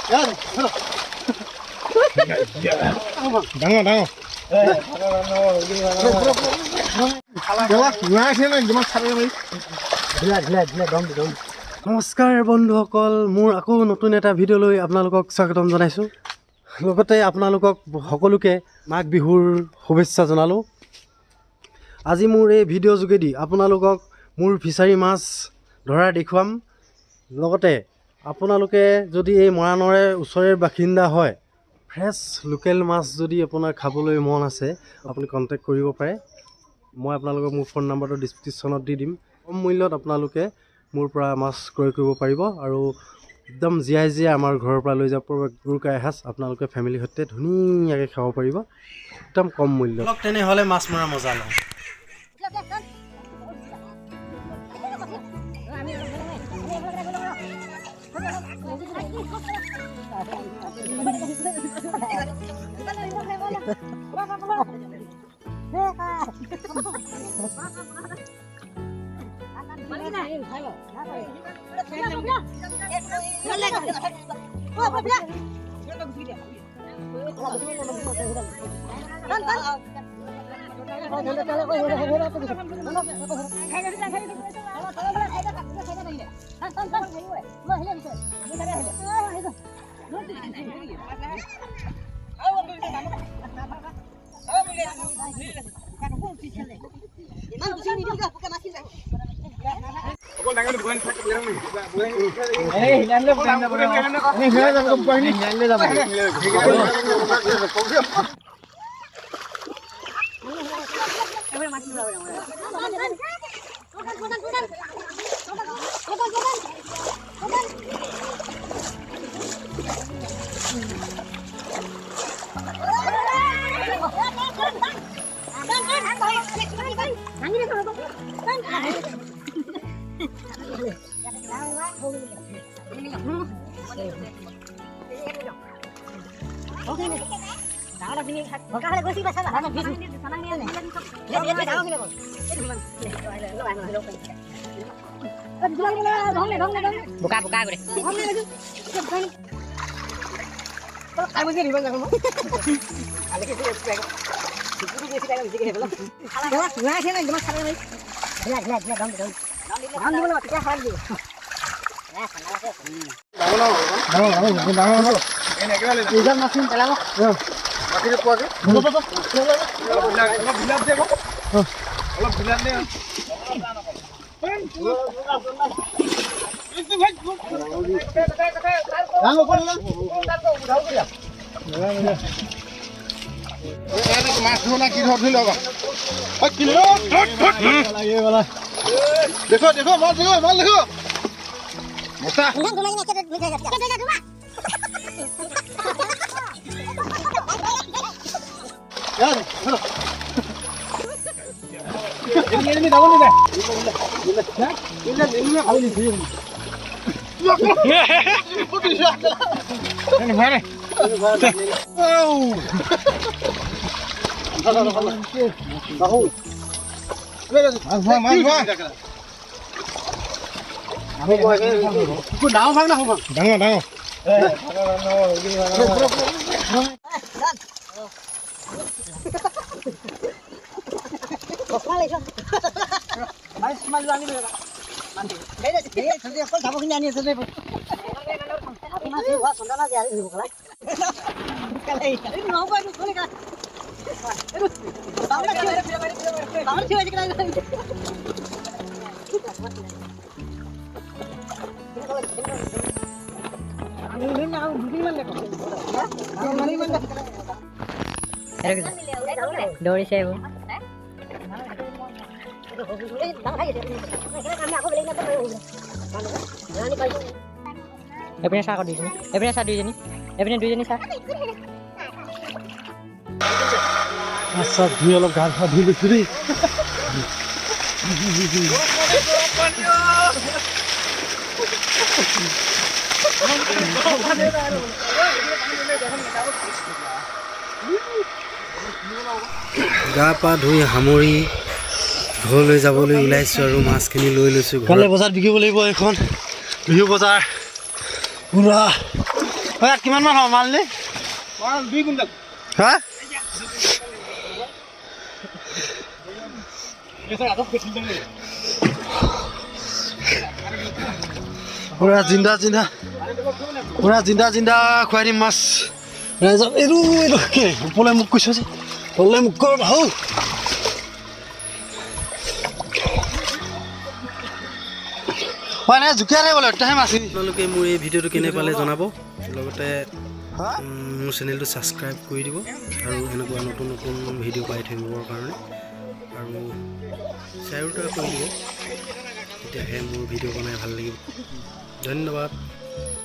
ডাঙৰ ডাঙৰ নমস্কাৰ বন্ধুসকল, মোৰ আকৌ নতুন এটা ভিডিঅ'লৈ আপোনালোকক স্বাগতম জনাইছোঁ। লগতে আপোনালোকক সকলোকে মাঘ বিহুৰ শুভেচ্ছা জনালোঁ। আজি মোৰ এই ভিডিঅ' যোগেদি আপোনালোকক মোৰ ফিচাৰী মাছ ধৰা দেখুৱাম। লগতে আপোনালোকে যদি এই মৰাণৰে ওচৰৰে বাসিন্দা হয়, ফ্ৰেছ লোকেল মাছ যদি আপোনাৰ খাবলৈ মন আছে, আপুনি কণ্টেক্ট কৰিব পাৰে। মই আপোনালোকক মোৰ ফোন নাম্বাৰটো ডিছক্ৰিপশ্যনত দি দিম। কম মূল্যত আপোনালোকে মোৰ পৰা মাছ ক্ৰয় কৰিব পাৰিব আৰু একদম জীয়াই জীয়াই আমাৰ ঘৰৰ পৰা লৈ যাব পাৰিব। গুৰকা এসাঁজ আপোনালোকে ফেমিলিৰ সৈতে ধুনীয়াকৈ খাব পাৰিব, একদম কম মূল্যত। তেনেহ'লে মাছ মৰা মজা লওঁ। দেখো দেখো মাল দেখো মাল দেখো মোটা ডাঙৰ ডাঙৰ দৌৰিছে এইবোৰ এপিনে চাহ দুইজনী, এপিনে চাহ দুইজনী, এপিনে দুইজনী চাহ। আচ্ছা ধুই অলপ গা ধোৱা ধুই লৈছোঁ দেই। গা পা ধুই সামৰি ঘৰলৈ যাবলৈ ওলাইছোঁ আৰু মাছখিনি লৈ লৈছোঁ। কাইলৈ বজাৰত বিকিব লাগিব। এখন বিহু বজাৰ পুৰা হয় কিমান মান হয় মালনি 2 কুইণ্টেল হা পুৰা জিন্দা জিন্দা খুৱাই দিম মাছ ৰাইজক এইটো কি ওপৰলৈ মোক কৈছ যে তললৈ মোক কৰ বাহু হয় নাই জুকিয়া নাই বোলে তেতিয়াহে মাছ আপোনালোকে মোৰ এই ভিডিঅ'টো কেনে পালে জনাব লগতে মোৰ চেনেলটো ছাবস্ক্ৰাইব কৰি দিব আৰু এনেকুৱা নতুন নতুন ভিডিঅ' পাই থাকিবৰ কাৰণে আৰু শ্বেয়াৰটো কৰি দিব তেতিয়াহে মোৰ ভিডিঅ' বনাই ভাল লাগিব ধন্যবাদ।